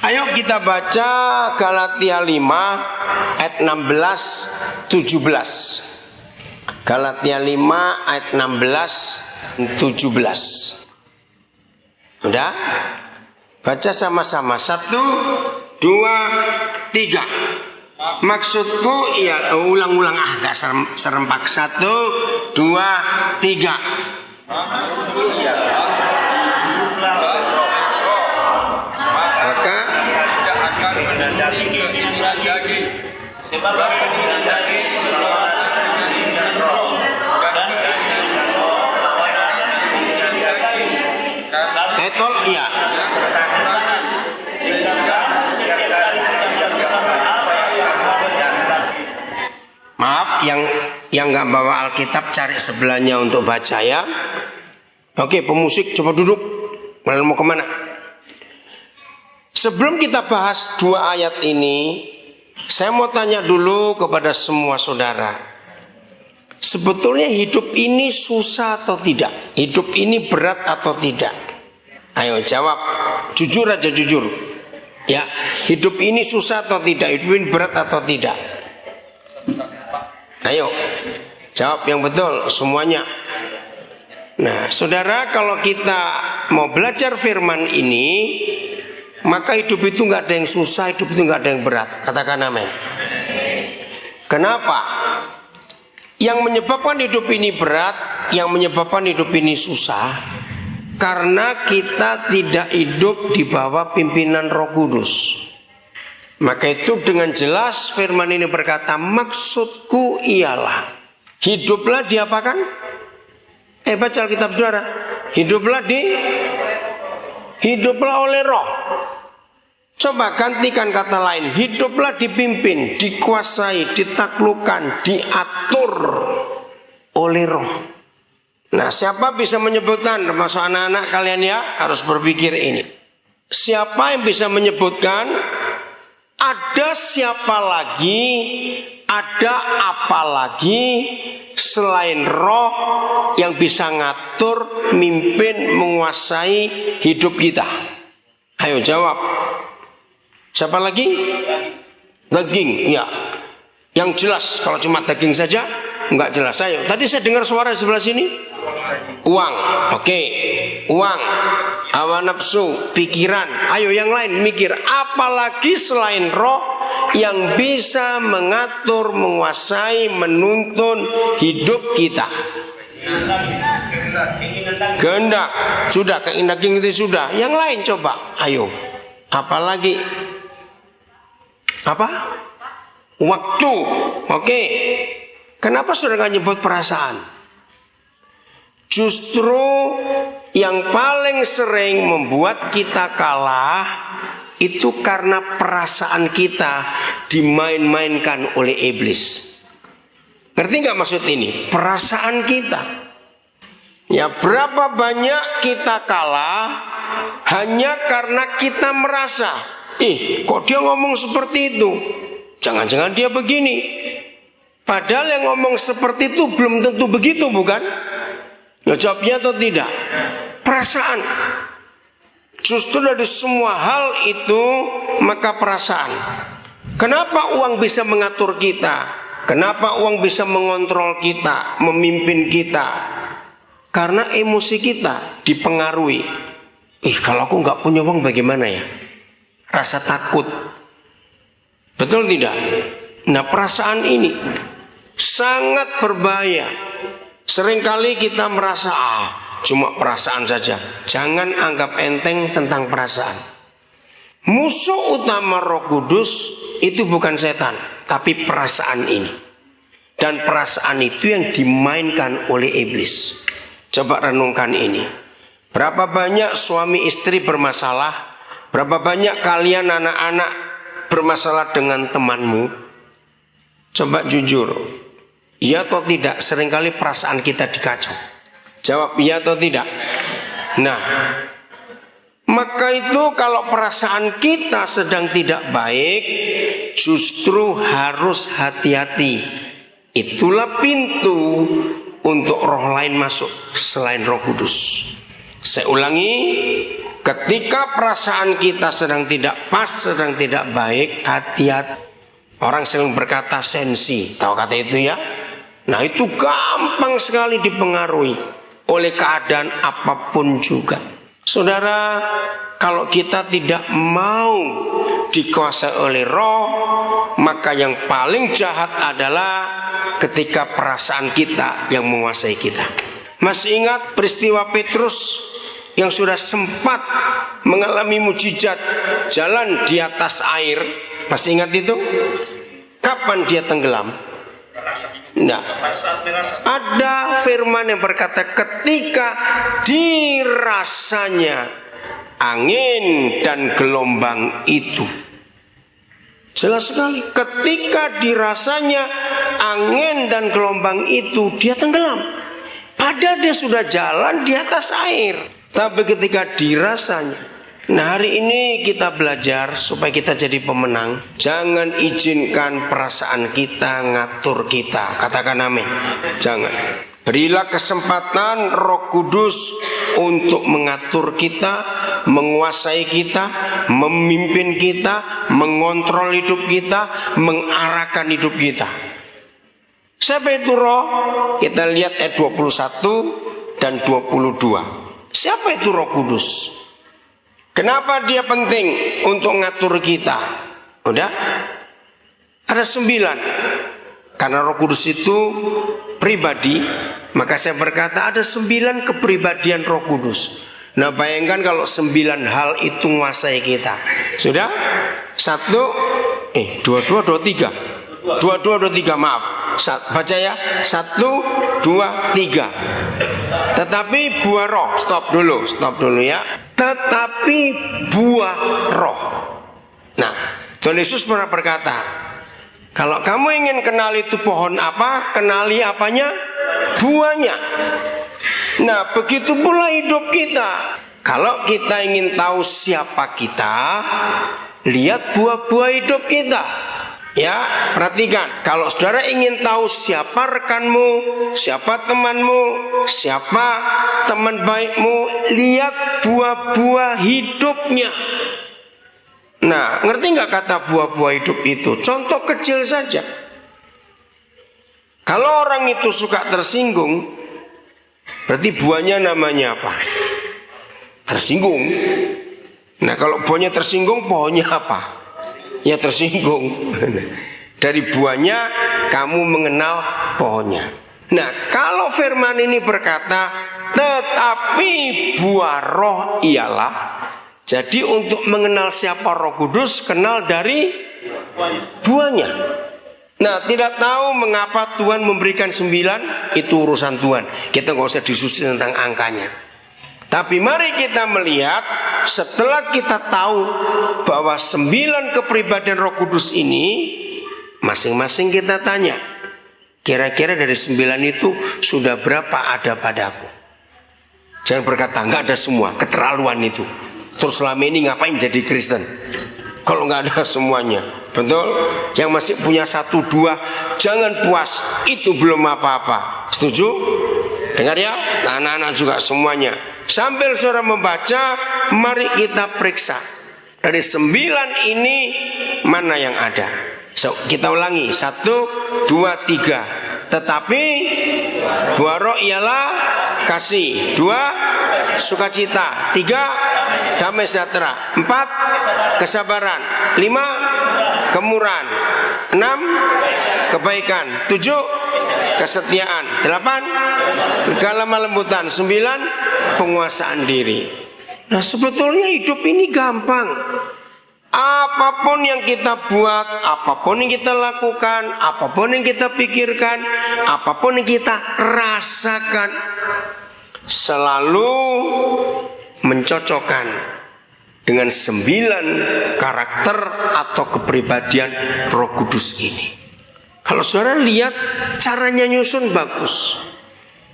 Ayo kita baca Galatia 5 ayat 16 17. Galatia 5 ayat 16 17. Udah? Baca sama-sama. 1, 2, 3. Maksudku ya ulang-ulang agak serempak. 1, 2, 3. Maksudku ya maka tidak akan menandaki keinginan daging, sebab keinginan daging berlawanan dengan roh, dan keinginan roh berlawanan dengan daging. Etol iya. Maaf, yang nggak bawa Alkitab cari sebelahnya untuk baca ya. Oke, pemusik coba duduk. Kalian mau kemana? Sebelum kita bahas 2 ayat ini, saya mau tanya dulu kepada semua saudara. Sebetulnya hidup ini susah atau tidak? Hidup ini berat atau tidak? Ayo jawab, jujur aja jujur. Ya, hidup ini susah atau tidak? Hidup ini berat atau tidak? Ayo, jawab yang betul semuanya. Nah, saudara, kalau kita mau belajar firman ini, maka hidup itu nggak ada yang susah, hidup itu nggak ada yang berat. Katakan amin. Kenapa? Yang menyebabkan hidup ini berat, yang menyebabkan hidup ini susah, karena kita tidak hidup di bawah pimpinan Roh Kudus. Maka itu dengan jelas firman ini berkata, maksudku ialah hiduplah diapakan? Baca Alkitab saudara. Hiduplah oleh Roh. Coba gantikan kata lain. Hiduplah dipimpin, dikuasai, ditaklukkan, diatur oleh Roh. Nah, siapa bisa menyebutkan, termasuk anak-anak kalian ya, harus berpikir ini. Siapa yang bisa menyebutkan ada siapa lagi, ada apa lagi selain Roh yang bisa ngatur, mimpin, menguasai hidup kita? Ayo jawab. Siapa lagi? Daging, ya. Yang jelas, kalau cuma daging saja enggak jelas. Ayo, tadi saya dengar suara di sebelah sini. Uang, oke. Uang, hawa nafsu, pikiran. Ayo yang lain mikir, apalagi selain Roh yang bisa mengatur, menguasai, menuntun hidup kita. Kehendak, sudah. Keinginan itu sudah. Yang lain coba, ayo. Apalagi? Apa? Waktu, oke. Kenapa saudara nggak nyebut perasaan? Justru yang paling sering membuat kita kalah itu karena perasaan kita dimain-mainkan oleh iblis. Ngerti nggak maksud ini? Perasaan kita. Ya, berapa banyak kita kalah hanya karena kita merasa, kok dia ngomong seperti itu? Jangan-jangan dia begini. Padahal yang ngomong seperti itu belum tentu begitu, bukan? Ya, jawabnya atau tidak? Perasaan. Justru dari semua hal itu, maka perasaan. Kenapa uang bisa mengatur kita? Kenapa uang bisa mengontrol kita, memimpin kita? Karena emosi kita dipengaruhi. Kalau aku nggak punya uang bagaimana ya? Rasa takut. Betul tidak? Nah, perasaan ini sangat berbahaya. Seringkali kita merasa cuma perasaan saja. Jangan anggap enteng tentang perasaan. Musuh utama Roh Kudus itu bukan setan, tapi perasaan ini. Dan perasaan itu yang dimainkan oleh iblis. Coba renungkan ini. Berapa banyak suami istri bermasalah? Berapa banyak kalian anak-anak bermasalah dengan temanmu? Coba jujur. Iya atau tidak? Seringkali perasaan kita dikacau. Jawab iya atau tidak? Nah, maka itu kalau perasaan kita sedang tidak baik, justru harus hati-hati. Itulah pintu untuk roh lain masuk selain Roh Kudus. Saya ulangi, Ketika perasaan kita sedang tidak pas, sedang tidak baik, hati-hati. Orang sering berkata sensi, tahu kata itu ya? Nah itu gampang sekali dipengaruhi oleh keadaan apapun juga. Saudara, kalau kita tidak mau dikuasai oleh roh, maka yang paling jahat adalah ketika perasaan kita yang menguasai kita. Masih ingat peristiwa Petrus yang sudah sempat mengalami mujizat jalan di atas air? Masih ingat itu? Kapan dia tenggelam? Nah, ada firman yang berkata ketika dirasanya angin dan gelombang itu. Jelas sekali, ketika dirasanya angin dan gelombang itu, dia tenggelam. Padahal dia sudah jalan di atas air. Tapi ketika dirasanya. Nah hari ini kita belajar supaya kita jadi pemenang. Jangan izinkan perasaan kita ngatur kita. Katakan amin. Jangan. Berilah kesempatan Roh Kudus untuk mengatur kita, menguasai kita, memimpin kita, mengontrol hidup kita, mengarahkan hidup kita. Siapa itu Roh? Kita lihat ayat 21 dan 22. Siapa itu Roh Kudus? Kenapa dia penting untuk ngatur kita? Udah? Ada 9. Karena Roh Kudus itu pribadi, maka saya berkata ada 9 kepribadian Roh Kudus. Nah bayangkan kalau 9 hal itu menguasai kita. Sudah? 22, 23. 23 maaf. Baca ya. 1, 2, 3. Tetapi buah roh. Stop dulu ya. Tetapi buah roh. Nah, Tuhan Yesus pernah berkata, kalau kamu ingin kenal itu pohon apa, kenali apanya? Buahnya. Nah, begitu pula hidup kita. Kalau kita ingin tahu siapa kita, lihat buah-buah hidup kita. Ya, perhatikan. Kalau saudara ingin tahu siapa rekanmu, siapa temanmu, siapa teman baikmu, lihat buah-buah hidupnya. Nah, ngerti nggak kata buah-buah hidup itu? Contoh kecil saja. Kalau orang itu suka tersinggung, berarti buahnya namanya apa? Tersinggung. Nah, kalau buahnya tersinggung, pohonnya apa? Ya tersinggung. Dari buahnya kamu mengenal pohonnya. Nah kalau firman ini berkata tetapi buah roh ialah. Jadi untuk mengenal siapa Roh Kudus, kenal dari buahnya. Nah tidak tahu mengapa Tuhan memberikan 9, itu urusan Tuhan. Kita gak usah diskusi tentang angkanya. Tapi mari kita melihat setelah kita tahu bahwa 9 kepribadian Roh Kudus ini, masing-masing kita tanya, kira-kira dari 9 itu sudah berapa ada padaku? Jangan berkata nggak ada semua, keterlaluan itu. Terus selama ini ngapain jadi Kristen? Kalau nggak ada semuanya, betul? Yang masih punya 1, 2, jangan puas, itu belum apa-apa. Setuju? Dengar ya, anak-anak juga semuanya. Sambil saudara membaca, mari kita periksa dari 9 ini mana yang ada. So, kita ulangi 1, 2, 3. Tetapi buah roh ialah kasih, 2 sukacita, 3 damai sejahtera, 4 kesabaran, 5 kemurahan, 6 kebaikan, 7 kesetiaan, 8 kelemah lembutan, 9 penguasaan diri. Nah sebetulnya hidup ini gampang. Apapun yang kita buat, apapun yang kita lakukan, apapun yang kita pikirkan, apapun yang kita rasakan, selalu mencocokkan dengan 9 karakter atau kepribadian Roh Kudus ini. Kalau saudara lihat caranya nyusun bagus.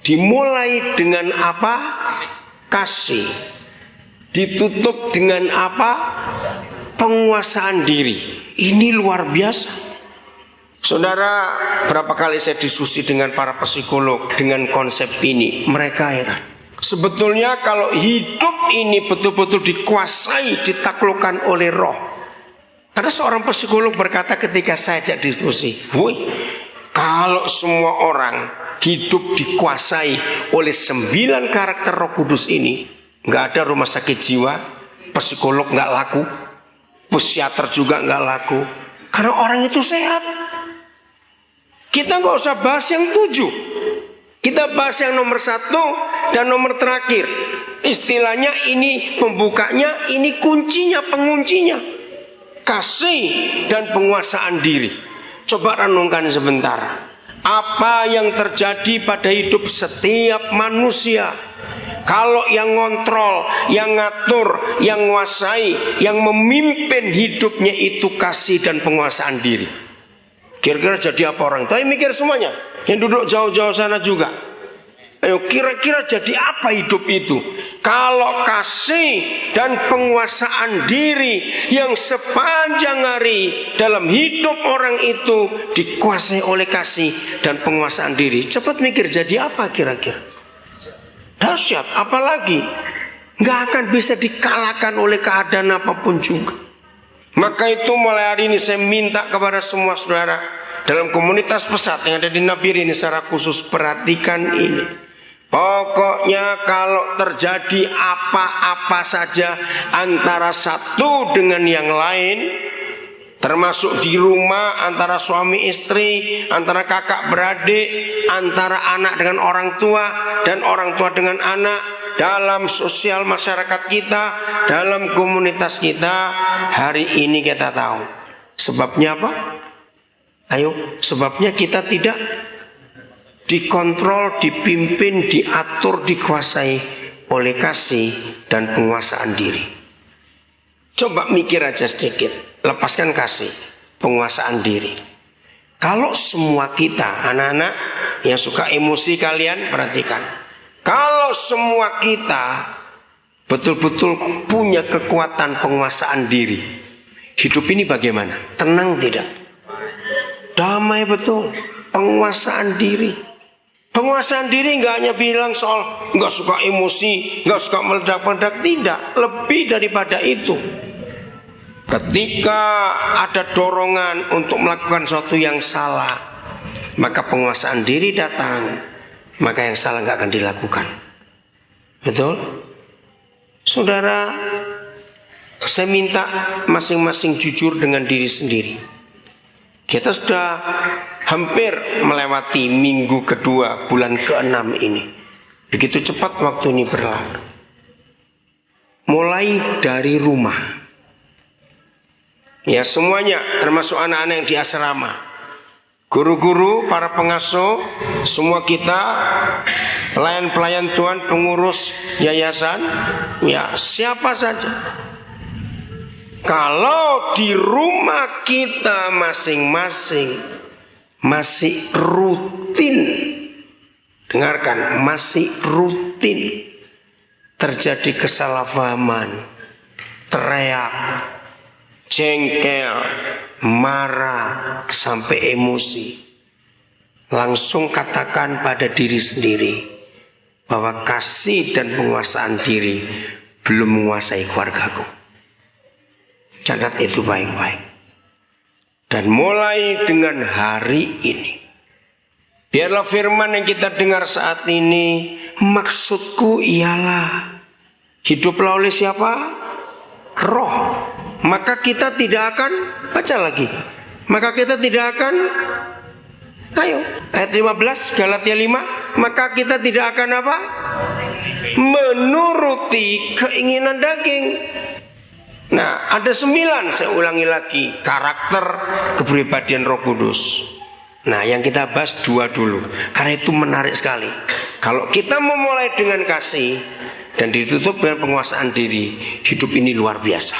Dimulai dengan apa? Kasih. Ditutup dengan apa? Penguasaan diri. Ini luar biasa. Saudara, berapa kali saya diskusi dengan para psikolog dengan konsep ini, mereka heran. Sebetulnya kalau hidup ini betul-betul dikuasai, ditaklukkan oleh roh. Ada seorang psikolog berkata ketika saya ajak diskusi, kalau semua orang hidup dikuasai oleh 9 karakter Roh Kudus ini, nggak ada rumah sakit jiwa, psikolog nggak laku, psikiater juga nggak laku, karena orang itu sehat. Kita nggak usah bahas yang 7, kita bahas yang nomor 1 dan nomor terakhir. Istilahnya ini pembukanya, ini kuncinya, penguncinya, kasih dan penguasaan diri. Coba renungkan sebentar, apa yang terjadi pada hidup setiap manusia kalau yang ngontrol, yang ngatur, yang menguasai, yang memimpin hidupnya itu kasih dan penguasaan diri? Kira-kira jadi apa orang? Tapi mikir semuanya, yang duduk jauh-jauh sana juga. Ayo, kira-kira jadi apa hidup itu kalau kasih dan penguasaan diri yang sepanjang hari dalam hidup orang itu dikuasai oleh kasih dan penguasaan diri? Cepat mikir, jadi apa kira-kira? Dahsyat, apalagi nggak akan bisa dikalahkan oleh keadaan apapun juga. Maka itu mulai hari ini saya minta kepada semua saudara dalam komunitas pesat yang ada di Nabire ini secara khusus, perhatikan ini. Pokoknya kalau terjadi apa-apa saja antara satu dengan yang lain, termasuk di rumah, antara suami istri, antara kakak beradik, antara anak dengan orang tua dan orang tua dengan anak, dalam sosial masyarakat kita, dalam komunitas kita, hari ini kita tahu sebabnya apa? Ayo, sebabnya kita tidak dikontrol, dipimpin, diatur, dikuasai oleh kasih dan penguasaan diri. Coba mikir aja sedikit, lepaskan kasih, penguasaan diri. Kalau semua kita, anak-anak yang suka emosi kalian, perhatikan. Kalau semua kita betul-betul punya kekuatan penguasaan diri, hidup ini bagaimana? Tenang tidak? Damai betul. Penguasaan diri. Penguasaan diri nggak hanya bilang soal nggak suka emosi, nggak suka meledak-meledak, tidak. Lebih daripada itu. Ketika ada dorongan untuk melakukan sesuatu yang salah, maka penguasaan diri datang, maka yang salah nggak akan dilakukan. Betul? Saudara, saya minta masing-masing jujur dengan diri sendiri. Kita sudah hampir melewati minggu kedua bulan ke-6 ini. Begitu cepat waktu ini berlalu. Mulai dari rumah, ya semuanya, termasuk anak-anak yang di asrama, guru-guru, para pengasuh, semua kita, pelayan-pelayan Tuhan, pengurus yayasan, ya siapa saja. Kalau di rumah kita masing-masing masih rutin, dengarkan, masih rutin terjadi kesalahpahaman, teriak, jengkel, marah, sampai emosi, langsung katakan pada diri sendiri bahwa kasih dan penguasaan diri belum menguasai keluargaku. Catat itu baik-baik. Dan mulai dengan hari ini, biarlah firman yang kita dengar saat ini, maksudku ialah hiduplah oleh siapa? Roh. Maka kita tidak akan, baca lagi, maka kita tidak akan, ayo, ayat 15 Galatia 5, maka kita tidak akan apa? Menuruti keinginan daging. Nah, ada 9, saya ulangi lagi, karakter kepribadian Roh Kudus. Nah, yang kita bahas 2 dulu, karena itu menarik sekali. Kalau kita memulai dengan kasih dan ditutup dengan penguasaan diri, hidup ini luar biasa.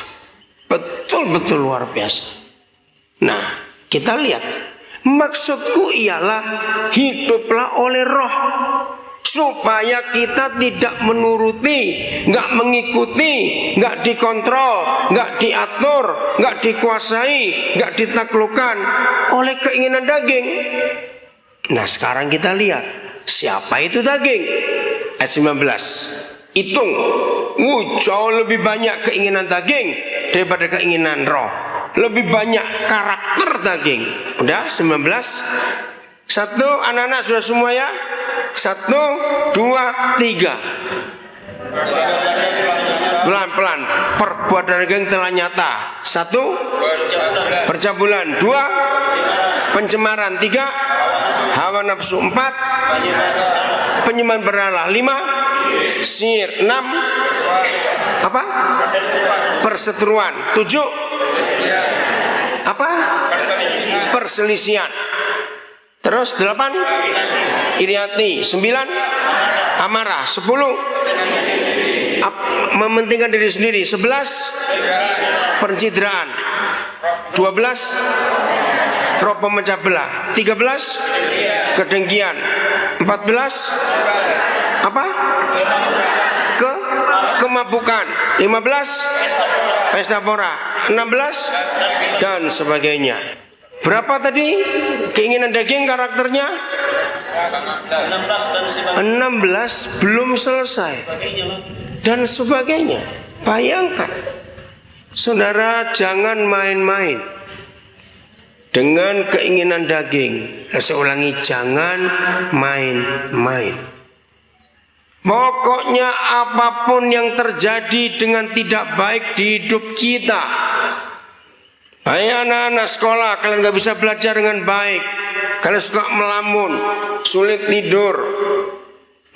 Betul-betul luar biasa. Nah, kita lihat, maksudku ialah hiduplah oleh Roh, supaya kita tidak menuruti, nggak mengikuti, nggak dikontrol, nggak diatur, nggak dikuasai, nggak ditaklukkan oleh keinginan daging. Nah, sekarang kita lihat siapa itu daging. ayat 19. Hitung, jauh lebih banyak keinginan daging daripada keinginan roh. Lebih banyak karakter daging. Udah 19. 1, anak-anak sudah semua ya? 1, 2, 3. Pelan-pelan. Perbuatan daging telah nyata. 1, percabulan. 2, pencemaran. 3, hawa nafsu. 4, penyembahan berhala. 5, sihir. 6, apa? Perseteruan. 7, apa? Perselisihan. Terus 8, iri hati. 9, amarah. 10, mementingkan diri sendiri. 11, pencitraan. 12, roh pemecah belah. 13, kedengkian. 14, apa? Kemabukan. 15, pesta pora. 16, dan sebagainya. Berapa tadi keinginan daging karakternya? 16 belum selesai. Dan sebagainya. Bayangkan, saudara, jangan main-main dengan keinginan daging. Saya ulangi, jangan main-main. Pokoknya apapun yang terjadi dengan tidak baik di hidup kita, anak-anak sekolah, kalian gak bisa belajar dengan baik, kalian suka melamun, sulit tidur,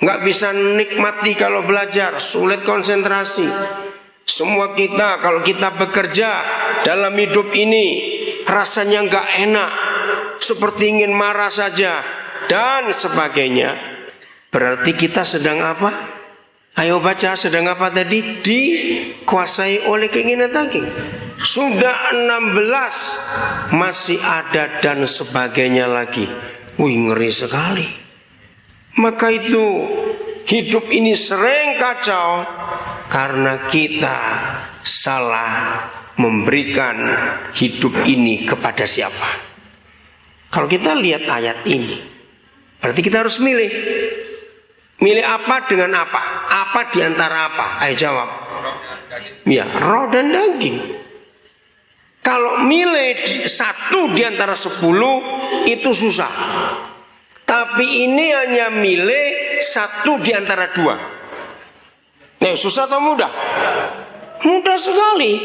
gak bisa nikmati kalau belajar, sulit konsentrasi. Semua kita, kalau kita bekerja dalam hidup ini, rasanya gak enak, seperti ingin marah saja, dan sebagainya. Berarti kita sedang apa? Ayo baca, sedang apa tadi? Dikuasai oleh keinginan daging. Sudah 16, masih ada dan sebagainya lagi. Wih, ngeri sekali. Maka itu hidup ini sering kacau karena kita salah memberikan hidup ini kepada siapa. Kalau kita lihat ayat ini, berarti kita harus milih. Milih apa dengan apa? Apa diantara apa? Ayo jawab. Ya, roh dan daging. Kalau milih 1 diantara 10 itu susah. Tapi ini hanya milih 1 diantara 2. Nah, susah atau mudah? Mudah sekali.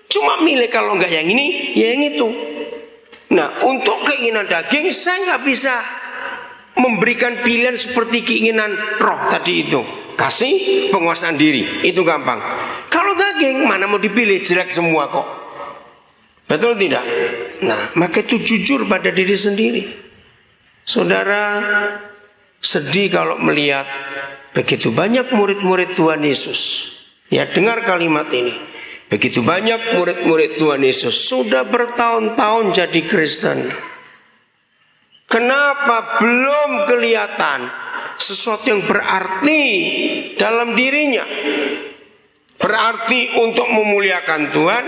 Cuma milih, kalau enggak yang ini, ya yang itu. Nah, untuk keinginan daging saya nggak bisa memberikan pilihan seperti keinginan roh tadi itu. Kasih penguasaan diri, itu gampang. Kalau daging, mana mau dipilih, jelek semua kok. Betul tidak? Nah, maka itu jujur pada diri sendiri. Saudara, sedih kalau melihat begitu banyak murid-murid Tuhan Yesus. Ya, dengar kalimat ini. Begitu banyak murid-murid Tuhan Yesus sudah bertahun-tahun jadi Kristen. Kenapa belum kelihatan sesuatu yang berarti dalam dirinya? Berarti untuk memuliakan Tuhan,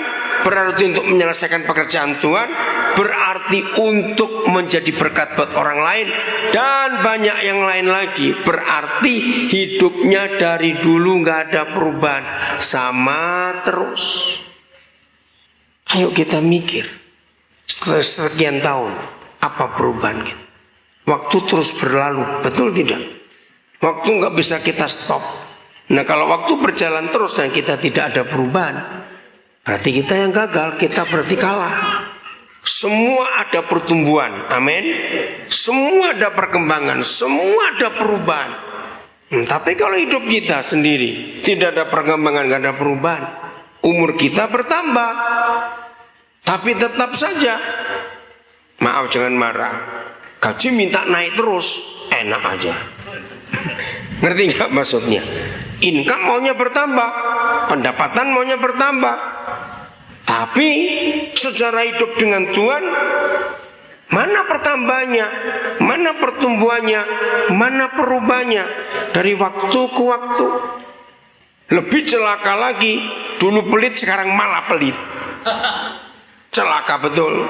berarti untuk menyelesaikan pekerjaan Tuhan, berarti untuk menjadi berkat buat orang lain, dan banyak yang lain lagi. Berarti hidupnya dari dulu gak ada perubahan, sama terus. Ayo kita mikir, setelah sekian tahun, apa perubahan kita? Waktu terus berlalu, betul tidak? Waktu gak bisa kita stop. Nah, kalau waktu berjalan terus dan kita tidak ada perubahan, berarti kita yang gagal, kita berarti kalah. Semua ada pertumbuhan, amin. Semua ada perkembangan, semua ada perubahan. Tapi kalau hidup kita sendiri tidak ada perkembangan, gak ada perubahan, umur kita bertambah, tapi tetap saja, maaf jangan marah, gaji minta naik terus, enak aja. Ngerti gak maksudnya? Income maunya bertambah, pendapatan maunya bertambah, tapi secara hidup dengan Tuhan, mana pertambahannya, mana pertumbuhannya, mana perubahannya dari waktu ke waktu. Lebih celaka lagi, dulu pelit sekarang malah pelit. Celaka betul.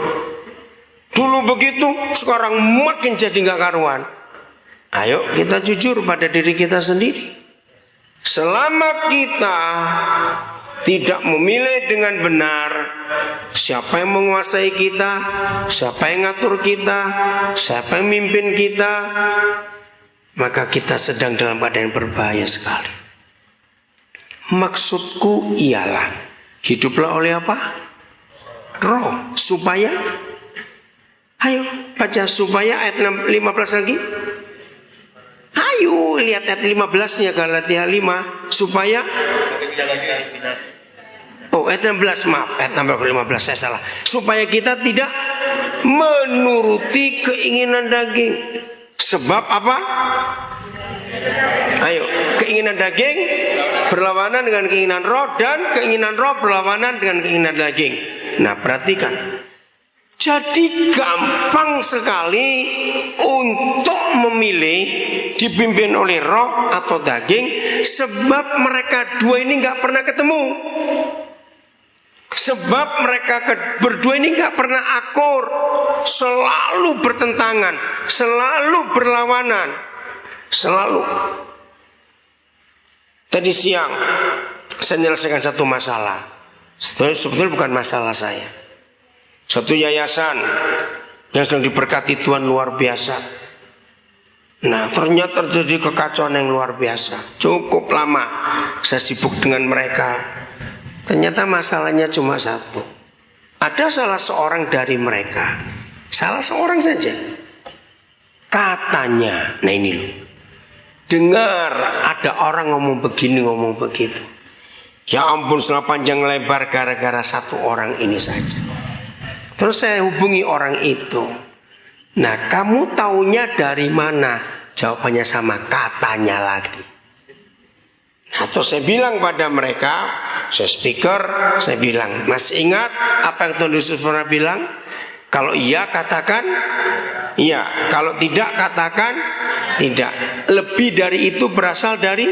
Dulu begitu, sekarang makin jadi gak karuan. Ayo kita jujur pada diri kita sendiri. Selama kita tidak memilih dengan benar siapa yang menguasai kita, siapa yang ngatur kita, siapa yang mimpin kita, maka kita sedang dalam keadaan berbahaya sekali. Maksudku ialah hiduplah oleh apa? Roh. Supaya, ayo baca supaya ayat 15 lagi. Ayo lihat ayat 15-nya Galatia 5. Supaya, oh ayat 16, maaf, ayat 15 saya salah. Supaya kita tidak menuruti keinginan daging. Sebab apa? Ayo, keinginan daging berlawanan dengan keinginan roh, dan keinginan roh berlawanan dengan keinginan daging. Nah, perhatikan. Jadi gampang sekali untuk memilih dipimpin oleh roh atau daging, sebab mereka dua ini nggak pernah ketemu. Sebab mereka berdua ini nggak pernah akur, selalu bertentangan, selalu berlawanan, selalu. Tadi siang saya menyelesaikan satu masalah. Sebetulnya bukan masalah saya. Satu yayasan yang sedang diberkati Tuhan luar biasa. Nah, ternyata terjadi kekacauan yang luar biasa. Cukup lama saya sibuk dengan mereka. Ternyata masalahnya cuma satu. Ada salah seorang dari mereka, salah seorang saja, katanya, nah ini loh, dengar ada orang ngomong begini, ngomong begitu. Ya ampun, setelah panjang lebar gara-gara satu orang ini saja. Terus saya hubungi orang itu. Nah, kamu taunya dari mana? Jawabannya sama, katanya lagi. Nah, terus saya bilang pada mereka, saya speaker, saya bilang, masih ingat apa yang Tuhan Yesus pernah bilang? Kalau iya katakan iya, kalau tidak katakan tidak. Lebih dari itu berasal dari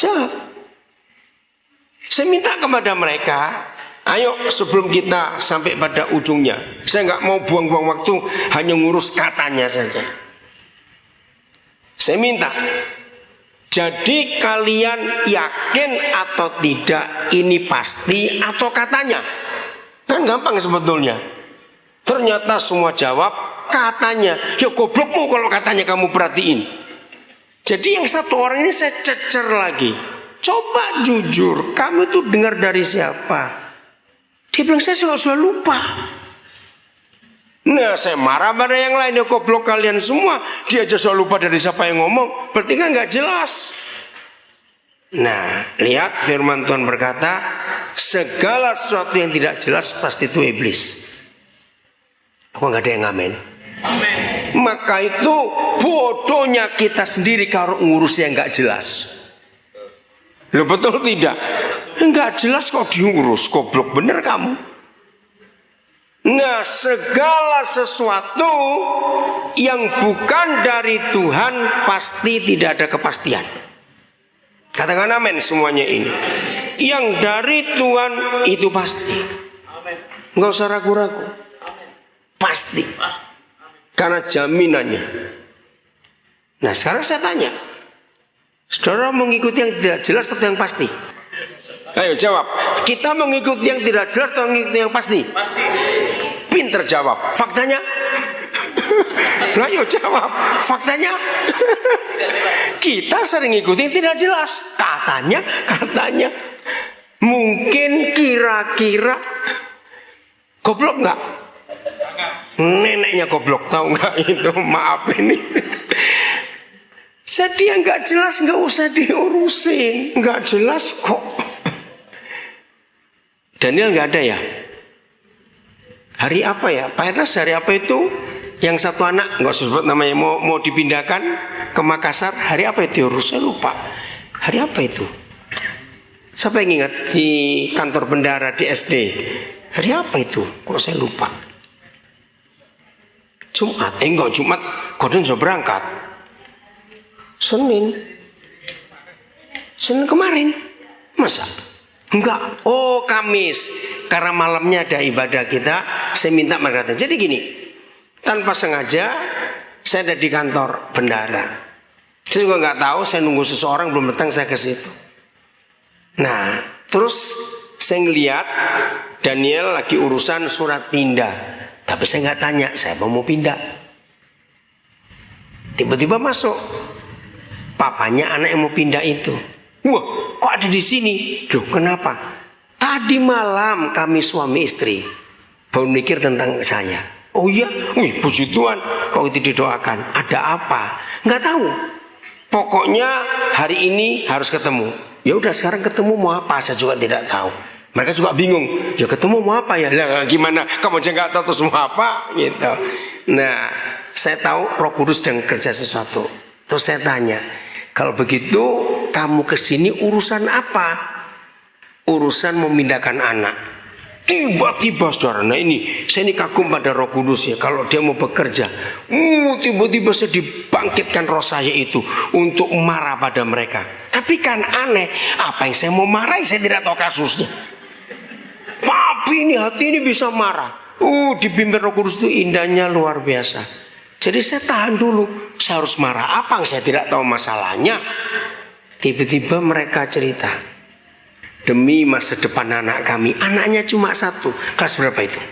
jahat. Saya minta kepada mereka, ayo sebelum kita sampai pada ujungnya, saya nggak mau buang-buang waktu hanya ngurus katanya saja. Saya minta, jadi kalian yakin atau tidak ini pasti atau katanya? Kan gampang sebetulnya. Ternyata semua jawab katanya. Ya goblokmu kalau katanya kamu perhatiin. Jadi yang satu orang ini saya cecer lagi. Coba jujur, kamu itu dengar dari siapa? Dia bilang, saya sudah lupa. Nah, saya marah pada yang lain, ya goblok kalian semua. Dia aja sudah lupa dari siapa yang ngomong. Berarti kan gak jelas. Nah, lihat firman Tuhan berkata, segala sesuatu yang tidak jelas pasti itu iblis. Aku gak ada yang ngamen. Amen. Maka itu bodohnya kita sendiri kalau ngurus yang gak jelas. Loh, betul tidak? Enggak jelas kok diurus, goblok bener kamu. Nah, segala sesuatu yang bukan dari Tuhan pasti tidak ada kepastian. Katakan amin semuanya ini. Yang dari Tuhan itu pasti. Enggak usah ragu-ragu. Pasti. Karena jaminannya. Nah, sekarang saya tanya, saudara mengikuti yang tidak jelas atau yang pasti? Ayo jawab. Kita mengikuti yang tidak jelas atau mengikuti yang pasti? Pasti. Pinter jawab. Faktanya? Ayo jawab. Faktanya? Kita sering ikuti yang tidak jelas. Katanya. Mungkin kira-kira. Goblok nggak? Neneknya goblok, tahu nggak itu? Maaf ini. Jadi yang nggak jelas nggak usah diurusin. Nggak jelas kok. Daniel nggak ada ya? Hari apa ya? Pak Ernest hari apa itu? Yang satu anak nggak usah sebut namanya mau dipindahkan ke Makassar. Hari apa itu? Saya lupa. Hari apa itu? Siapa yang ingat di kantor bendara di SD? Hari apa itu? Kok saya lupa? Jumat? Enggak Jumat. Gordon sudah berangkat. Senin kemarin. Masa? Enggak. Oh, Kamis. Karena malamnya ada ibadah kita, saya minta mereka. Jadi gini, tanpa sengaja saya ada di kantor bendara. Saya juga nggak tahu, saya nunggu seseorang belum datang, saya ke situ. Nah, terus saya ngeliat Daniel lagi urusan surat pindah. Tapi saya nggak tanya, saya mau pindah. Tiba-tiba masuk papanya anak yang mau pindah itu. Wah, kok ada di sini? Loh, kenapa? Tadi malam kami suami istri baru mikir tentang saya. Oh iya, wih puji Tuhan, kok itu didoakan. Ada apa? Nggak tahu. Pokoknya hari ini harus ketemu. Ya udah, sekarang ketemu mau apa? Saya juga tidak tahu. Mereka juga bingung. Ya ketemu mau apa ya? Lah gimana? Kamu aja nggak tahu terus mau apa? Gitu. Nah, saya tahu Roh Kudus sedang kerja sesuatu. Terus saya tanya, kalau begitu kamu kesini urusan apa? Urusan memindahkan anak. Tiba-tiba saudara, nah ini saya ini kagum pada Roh Kudus ya. Kalau dia mau bekerja, tiba-tiba saya dibangkitkan roh saya itu untuk marah pada mereka. Tapi kan aneh, apa yang saya mau marahi saya tidak tahu kasusnya. Tapi ini hati ini bisa marah. Dipimpin Roh Kudus itu indahnya luar biasa. Jadi saya tahan dulu, saya harus marah apa yang saya tidak tahu masalahnya. Tiba-tiba mereka cerita, demi masa depan anak kami. Anaknya cuma satu. Kelas berapa itu?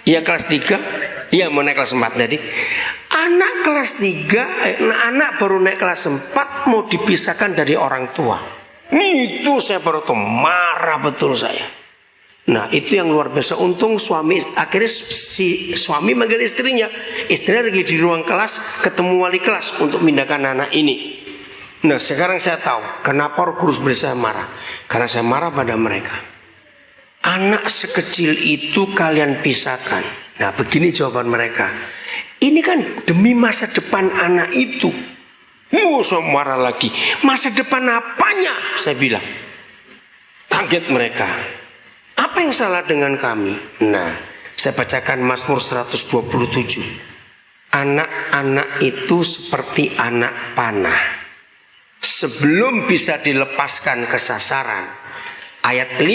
Ya kelas 3. Iya mau naik kelas 4 tadi. Anak kelas 3, anak baru naik kelas 4 mau dipisahkan dari orang tua. Itu saya baru tahu, marah betul saya. Nah itu yang luar biasa. Untung suami, akhirnya si suami manggil istrinya. Istrinya lagi di ruang kelas, ketemu wali kelas untuk pindahkan anak ini. Nah sekarang saya tahu kenapa Roh Kudus beri saya marah. Karena saya marah pada mereka. Anak sekecil itu kalian pisahkan. Nah begini jawaban mereka. Ini kan demi masa depan anak itu. Saya marah lagi. Masa depan apanya? Saya bilang. Kaget mereka. Apa yang salah dengan kami? Nah saya bacakan Mazmur 127. Anak-anak itu seperti anak panah. Sebelum bisa dilepaskan ke sasaran. Ayat 5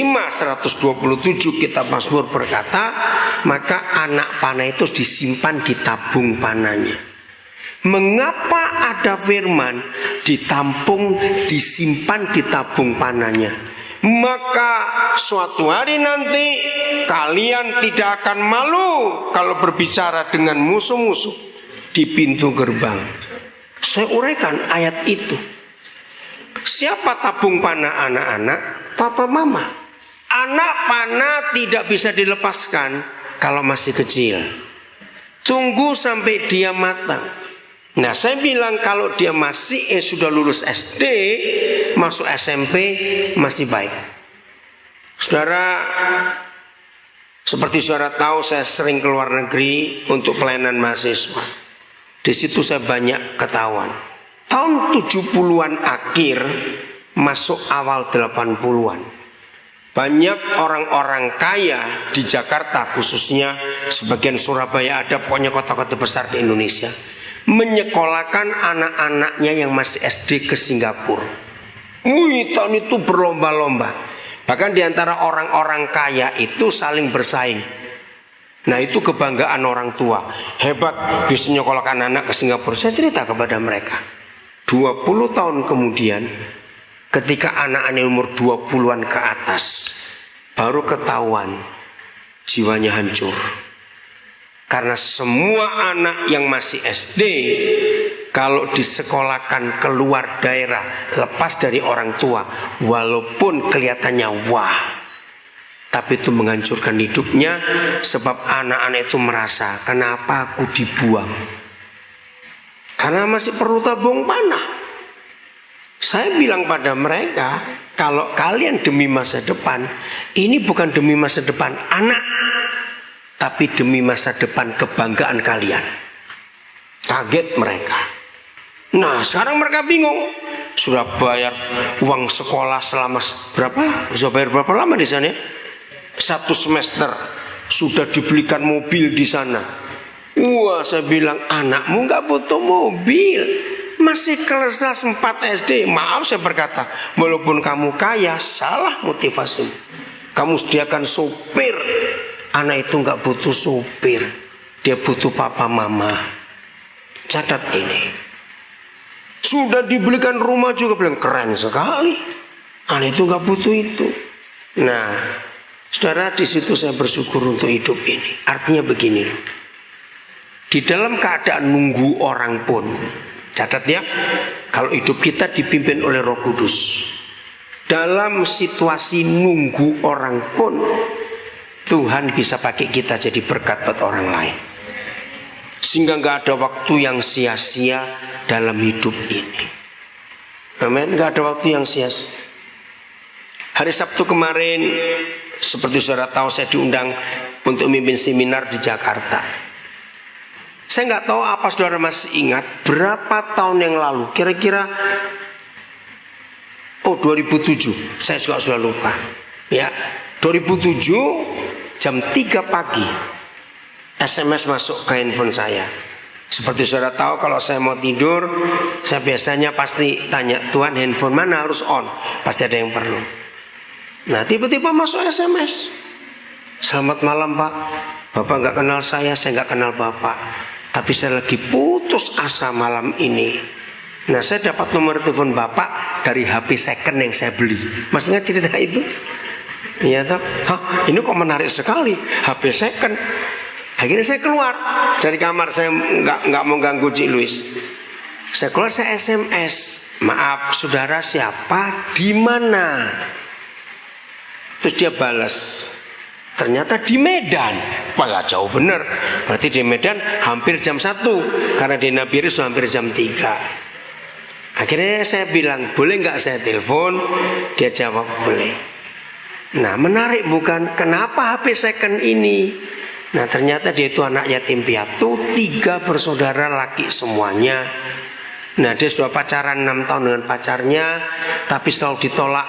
127 kitab Mazmur berkata, maka anak panah itu disimpan di tabung panahnya. Mengapa ada firman ditampung, disimpan di tabung panahnya? Maka suatu hari nanti kalian tidak akan malu kalau berbicara dengan musuh-musuh di pintu gerbang. Saya uraikan ayat itu. Siapa tabung panah anak-anak? Papa mama. Anak panah tidak bisa dilepaskan kalau masih kecil. Tunggu sampai dia matang. Nah saya bilang kalau dia masih sudah lulus SD, masuk SMP masih baik. Saudara, seperti saudara tahu saya sering keluar negeri untuk pelayanan mahasiswa. Di situ saya banyak ketahuan. Tahun 70-an akhir masuk awal 80-an. Banyak orang-orang kaya di Jakarta khususnya, sebagian Surabaya ada, pokoknya kota-kota besar di Indonesia, menyekolahkan anak-anaknya yang masih SD ke Singapura. Tahun itu berlomba-lomba. Bahkan di antara orang-orang kaya itu saling bersaing. Nah itu kebanggaan orang tua. Hebat bisa menyekolahkan anak ke Singapura. Saya cerita kepada mereka. 20 tahun kemudian, ketika anak-anak umur 20-an ke atas, baru ketahuan jiwanya hancur. Karena semua anak yang masih SD, kalau disekolahkan keluar daerah, lepas dari orang tua, walaupun kelihatannya wah, tapi itu menghancurkan hidupnya. Sebab anak-anak itu merasa, kenapa aku dibuang? Karena masih perlu tabung panah. Saya bilang pada mereka, kalau kalian demi masa depan, ini bukan demi masa depan anak, tapi demi masa depan kebanggaan kalian. Kaget mereka. Nah sekarang mereka bingung. Sudah bayar uang sekolah selama berapa? Sudah bayar berapa lama di sana? 1 semester. Sudah dibelikan mobil di sana. Wah saya bilang, anakmu gak butuh mobil, masih kelas 4 SD. Maaf saya berkata, walaupun kamu kaya, salah motivasimu. Kamu sediakan sopir. Anak itu gak butuh sopir, dia butuh papa mama. Catat ini. Sudah dibelikan rumah juga, bilang keren sekali. Aneh itu nggak butuh itu. Nah, saudara, di situ saya bersyukur untuk hidup ini. Artinya begini, di dalam keadaan nunggu orang pun, catat ya, kalau hidup kita dipimpin oleh Roh Kudus, dalam situasi nunggu orang pun, Tuhan bisa pakai kita jadi berkat buat orang lain. Sehingga nggak ada waktu yang sia-sia dalam hidup ini. Amin. Nggak ada waktu yang sia-sia. Hari Sabtu kemarin, seperti saudara tahu, saya diundang untuk memimpin seminar di Jakarta. Saya nggak tahu apa saudara masih ingat berapa tahun yang lalu, kira-kira 2007. Saya juga sudah lupa. Ya, 2007 jam 3 pagi SMS masuk ke handphone saya. Seperti saudara tahu, kalau saya mau tidur, saya biasanya pasti tanya, Tuhan, handphone mana harus on? Pasti ada yang perlu. Nah, tiba-tiba masuk SMS. Selamat malam Pak. Bapak nggak kenal saya nggak kenal Bapak. Tapi saya lagi putus asa malam ini. Nah, saya dapat nomor telepon Bapak dari HP second yang saya beli. Masih ingat cerita itu? Iya toh? Hah, ini kok menarik sekali, HP second. Akhirnya saya keluar dari kamar, saya nggak mau ganggu Cik Luis. Saya keluar, saya SMS. Maaf, saudara siapa? Di mana? Terus dia balas, ternyata di Medan. Malah jauh bener. Berarti di Medan hampir jam 1, karena di Nabire sudah hampir jam 3. Akhirnya saya bilang, boleh nggak saya telepon? Dia jawab boleh. Nah, menarik bukan? Kenapa HP second ini? Nah, ternyata dia itu anak yatim piatu, 3 bersaudara laki semuanya. Nah, dia sudah pacaran 6 tahun dengan pacarnya, tapi selalu ditolak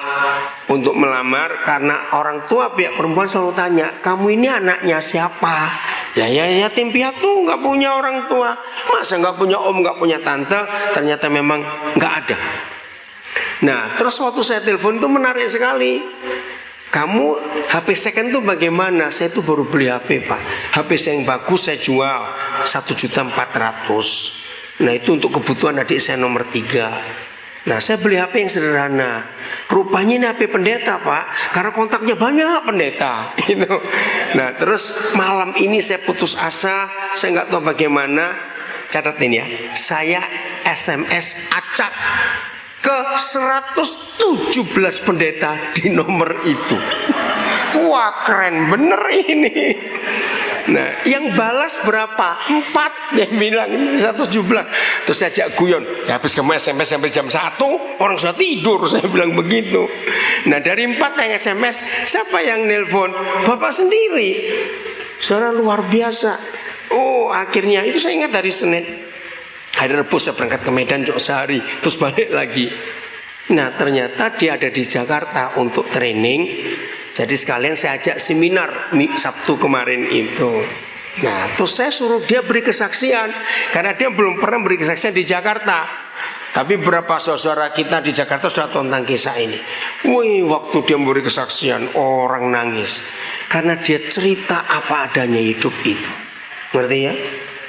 untuk melamar karena orang tua pihak perempuan selalu tanya, kamu ini anaknya siapa? Ya yatim piatu, nggak punya orang tua. Masa nggak punya om, nggak punya tante? Ternyata memang nggak ada. Nah, terus waktu saya telepon itu menarik sekali. Kamu HP second tuh bagaimana? Saya tuh baru beli HP Pak. HP saya yang bagus saya jual 1.400.000. Nah, itu untuk kebutuhan adik saya nomor 3. Nah, saya beli HP yang sederhana. Rupanya ini HP pendeta Pak, karena kontaknya banyak pendeta. Nah, terus malam ini saya putus asa, saya nggak tahu bagaimana. Catat ini ya, saya SMS acak ke 117 pendeta di nomor itu. Wah, keren bener ini. Nah, yang balas berapa? 4. Dia bilang 117. Terus saya ajak guyon, ya habis kamu SMS sampai jam 1, orang sudah tidur. Saya bilang begitu. Nah, dari 4 yang SMS, siapa yang nelpon? Bapak sendiri. Saudara, luar biasa. Oh, akhirnya itu saya ingat dari Senin. Hari Rabu saya berangkat ke Medan cuma sehari, terus balik lagi. Nah, ternyata dia ada di Jakarta untuk training. Jadi sekalian saya ajak seminar Sabtu kemarin itu. Nah, terus saya suruh dia beri kesaksian, karena dia belum pernah beri kesaksian di Jakarta. Tapi beberapa saudara kita di Jakarta sudah tahu tentang kisah ini. Wih, waktu dia memberi kesaksian, orang nangis, karena dia cerita apa adanya hidup itu. Ngerti ya?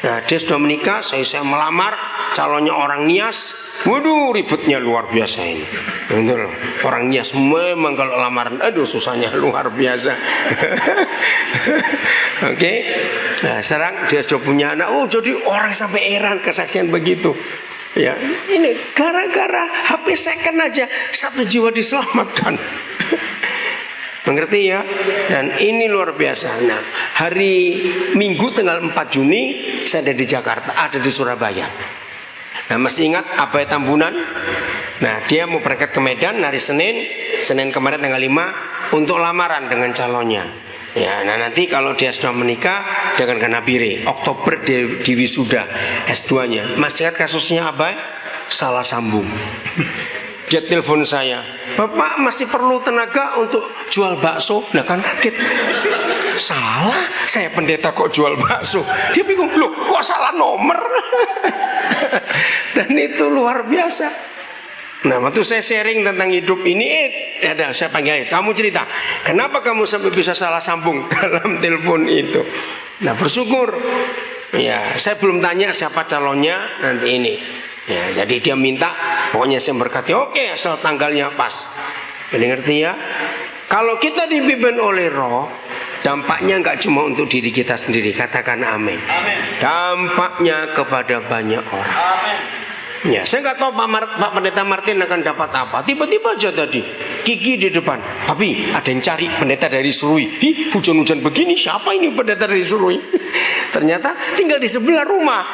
Nah, dia sudah menikah, saya melamar, calonnya orang Nias. Waduh, ributnya luar biasa ini. Betul. Orang Nias memang kalau lamaran, aduh susahnya luar biasa. Oke. Nah, sekarang dia sudah punya anak. Oh, jadi orang sampai heran kesaksian begitu. Ya, ini gara-gara HP second aja 1 jiwa diselamatkan. Mengerti ya? Dan ini luar biasa. Nah, hari Minggu tanggal 4 Juni saya ada di Jakarta, ada di Surabaya. Nah, masih ingat Abai Tambunan? Nah, dia mau berangkat ke Medan hari Senin kemarin tanggal 5 untuk lamaran dengan calonnya. Ya, nah nanti kalau dia sudah menikah dengan Nabire, Oktober di wisuda S2-nya. Masih ingat kasusnya Abai? Salah sambung. Dia telepon saya, Bapak masih perlu tenaga untuk jual bakso? Nah, kan kaget. Salah, saya pendeta kok jual bakso? Dia bingung, loh kok salah nomor? Dan itu luar biasa. Nah, waktu saya sharing tentang hidup ini, ada saya panggil, kamu cerita, kenapa kamu sampai bisa salah sambung dalam telepon itu? Nah, bersyukur. Ya, saya belum tanya siapa calonnya nanti ini. Ya, jadi dia minta, pokoknya saya berkati, oke, asal tanggalnya pas. Jadi ngerti ya? Kalau kita dipimpin oleh Roh, dampaknya nggak cuma untuk diri kita sendiri. Katakan amin. Dampaknya kepada banyak orang. Ya, saya nggak tahu Pak Pendeta Martin akan dapat apa. Tiba-tiba aja tadi Kiki di depan. Tapi ada yang cari pendeta dari Surui. Hujan-hujan begini, siapa ini pendeta dari Surui? Ternyata tinggal di sebelah rumah.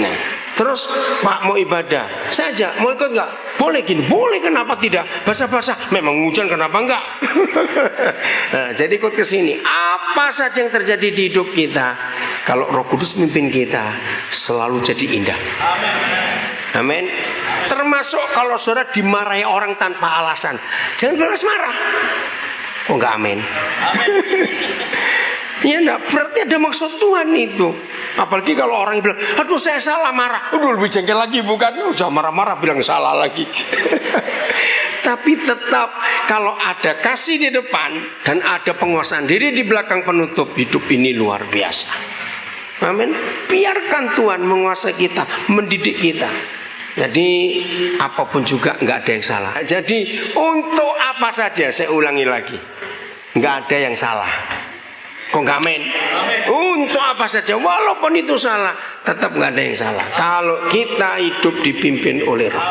Nah, terus Pak mau ibadah, saja mau ikut nggak? Boleh gini, boleh, kenapa tidak? Basah-basah, memang hujan kenapa enggak? Nah, jadi ikut ke sini. Apa saja yang terjadi di hidup kita, kalau Roh Kudus mimpin kita, selalu jadi indah. Amin. Termasuk kalau saudara dimarahi orang tanpa alasan, jangan balas marah. Oh enggak, amin. Ya enggak, berarti ada maksud Tuhan itu. Apalagi kalau orang bilang, aduh saya salah marah, aduh lebih jengkel lagi, bukan? Jangan marah-marah bilang salah lagi. Tapi tetap kalau ada kasih di depan dan ada penguasaan diri di belakang penutup, hidup ini luar biasa. Amin. Biarkan Tuhan menguasai kita, mendidik kita. Jadi apapun juga nggak ada yang salah. Jadi untuk apa saja, saya ulangi lagi, nggak ada yang salah. Kok nggak amin? Untuk apa saja, walaupun itu salah, tetap nggak ada yang salah. Kalau kita hidup dipimpin oleh Roh.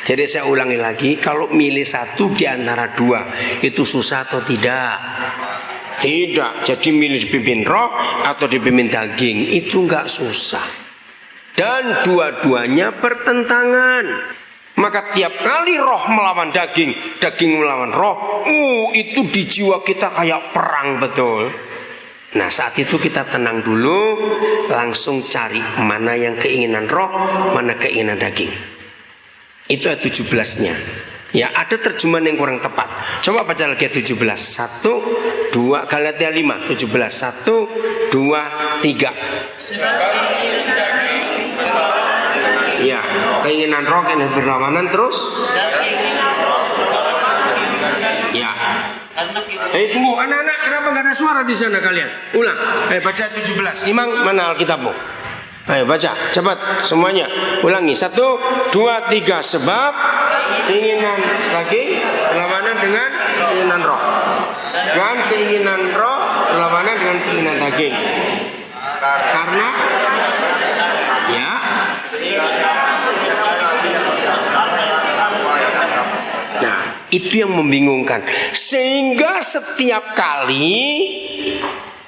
Jadi saya ulangi lagi, kalau milih satu di antara dua, itu susah atau tidak? Tidak. Jadi milih dipimpin Roh atau dipimpin daging, itu nggak susah. Dan dua-duanya bertentangan. Maka tiap kali roh melawan daging, daging melawan roh, itu di jiwa kita kayak perang betul. Nah, saat itu kita tenang dulu, langsung cari mana yang keinginan roh, mana keinginan daging. Itu ayat 17-nya. Ya, ada terjemahan yang kurang tepat. Coba baca lagi ayat 17. 1, 2, Galatia 5, 17. 1, 2, 3. Ya, keinginan roh, keinginan berlawanan, terus ya. Tunggu, anak-anak, kenapa nggak ada suara di sana kalian? Ulang, baca 17. Imam, mana Alkitabmu? Ayo baca, cepat semuanya. Ulangi, 1, 2, 3. Sebab keinginan daging berlawanan dengan keinginan roh, dan keinginan roh berlawanan dengan keinginan daging. Karena ya, nah itu yang membingungkan. Sehingga setiap kali,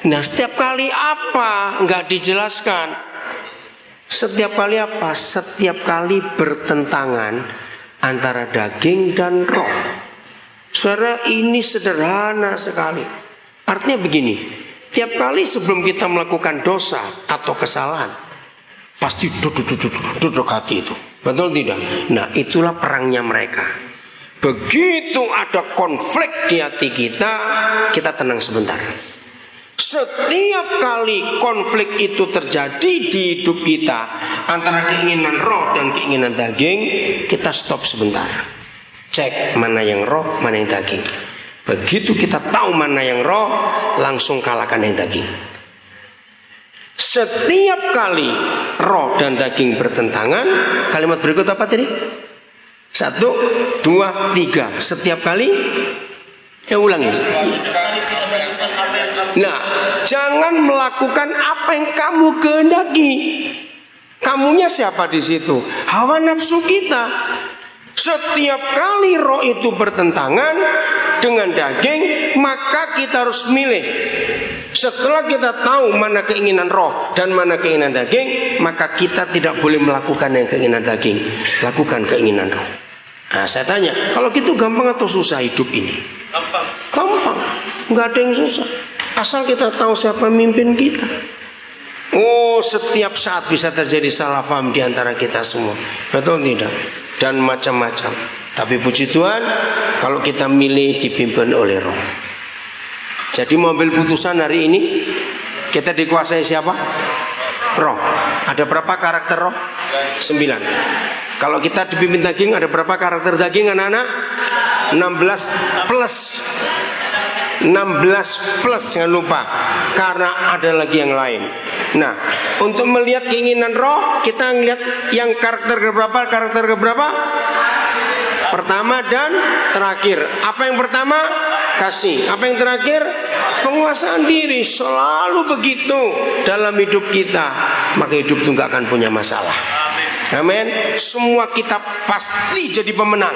nah setiap kali apa? Nggak dijelaskan. Setiap kali apa? Setiap kali bertentangan antara daging dan roh. Saudara, ini sederhana sekali. Artinya begini, tiap kali sebelum kita melakukan dosa atau kesalahan, pasti duduk hati itu. Betul tidak? Nah, itulah perangnya mereka. Begitu ada konflik di hati kita, kita tenang sebentar. Setiap kali konflik itu terjadi di hidup kita antara keinginan roh dan keinginan daging, kita stop sebentar. Cek mana yang roh, mana yang daging. Begitu kita tahu mana yang roh, langsung kalahkan yang daging. Setiap kali roh dan daging bertentangan, kalimat berikut apa tadi? 1, 2, 3. Setiap kali, ulangi. Nah, jangan melakukan apa yang kamu kehendaki. Kamunya siapa di situ? Hawa nafsu kita. Setiap kali roh itu bertentangan dengan daging, maka kita harus milih. Setelah kita tahu mana keinginan roh dan mana keinginan daging, maka kita tidak boleh melakukan yang keinginan daging. Lakukan keinginan roh. Nah, saya tanya, kalau gitu gampang atau susah hidup ini? Gampang. Nggak ada yang susah. Asal kita tahu siapa mimpin kita. Oh, setiap saat bisa terjadi salah paham di antara kita semua. Betul tidak? Dan macam-macam. Tapi puji Tuhan, kalau kita milih dipimpin oleh roh. Jadi mau ambil putusan hari ini, kita dikuasai siapa? Roh. Ada berapa karakter roh? 9. Kalau kita dipimpin daging, ada berapa karakter daging anak-anak? 16 plus 16 plus, jangan lupa, karena ada lagi yang lain. Nah, untuk melihat keinginan roh, kita ngelihat yang karakter keberapa? Karakter keberapa? Pertama dan terakhir. Apa yang pertama? Kasih. Apa yang terakhir? Penguasaan diri. Selalu begitu dalam hidup kita, maka hidup itu gak akan punya masalah. Amin. Semua kita pasti jadi pemenang.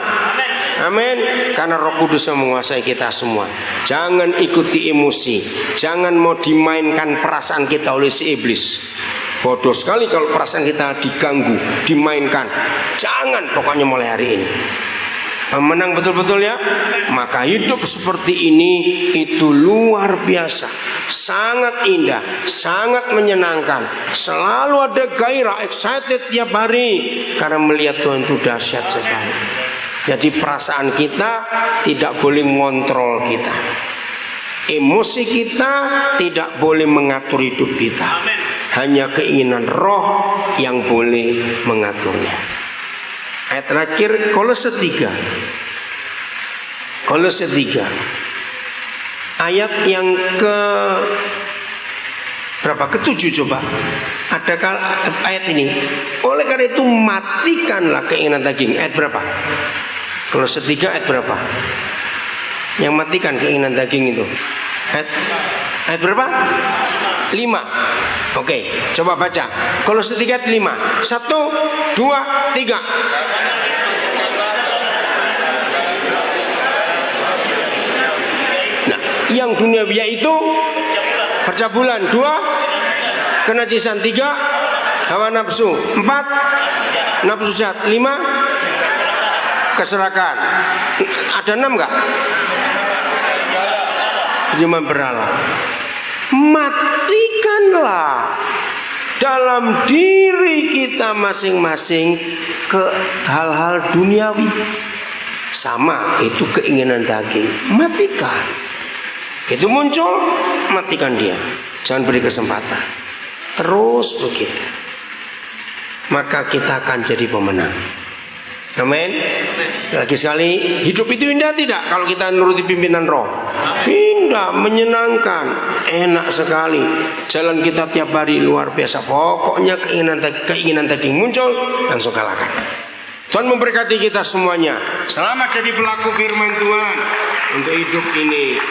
Amin. Karena Roh Kudus yang menguasai kita semua. Jangan ikuti emosi. Jangan mau dimainkan perasaan kita oleh si iblis. Bodoh sekali kalau perasaan kita diganggu, dimainkan. Jangan, pokoknya mulai hari ini pemenang betul-betul ya. Maka hidup seperti ini itu luar biasa, sangat indah, sangat menyenangkan. Selalu ada gairah, excited tiap hari, karena melihat Tuhan itu dahsyat sekali. Jadi perasaan kita tidak boleh ngontrol kita. Emosi kita tidak boleh mengatur hidup kita. Hanya keinginan roh yang boleh mengaturnya. Ayat terakhir Kolose 3. Kolose 3. Ayat yang ke berapa? Ke-7 coba. Adakah ayat ini? Oleh karena itu matikanlah keinginan daging. Ayat berapa? Kolose 3 ayat berapa? Yang matikan keinginan daging itu. Ayat berapa? 5. Oke, coba baca. Kolose 3 ayat 5. 1, 2, 3. Nah, yang duniawi yaitu percabulan. 2, kenajisan. 3, hawa nafsu. 4, nafsu jahat. 5, keserakahan. Ada 6 enggak? Cuma berhala. Matikanlah dalam diri kita masing-masing ke hal-hal duniawi. Sama, itu keinginan daging. Matikan. Itu muncul, matikan dia. Jangan beri kesempatan. Terus begitu, maka kita akan jadi pemenang. Amin. Lagi sekali, hidup itu indah tidak kalau kita nuruti pimpinan roh? Indah, menyenangkan, enak sekali. Jalan kita tiap hari luar biasa. Pokoknya keinginan tadi muncul, langsung kalahkan. Tuhan memberkati kita semuanya. Selamat jadi pelaku firman Tuhan untuk hidup ini.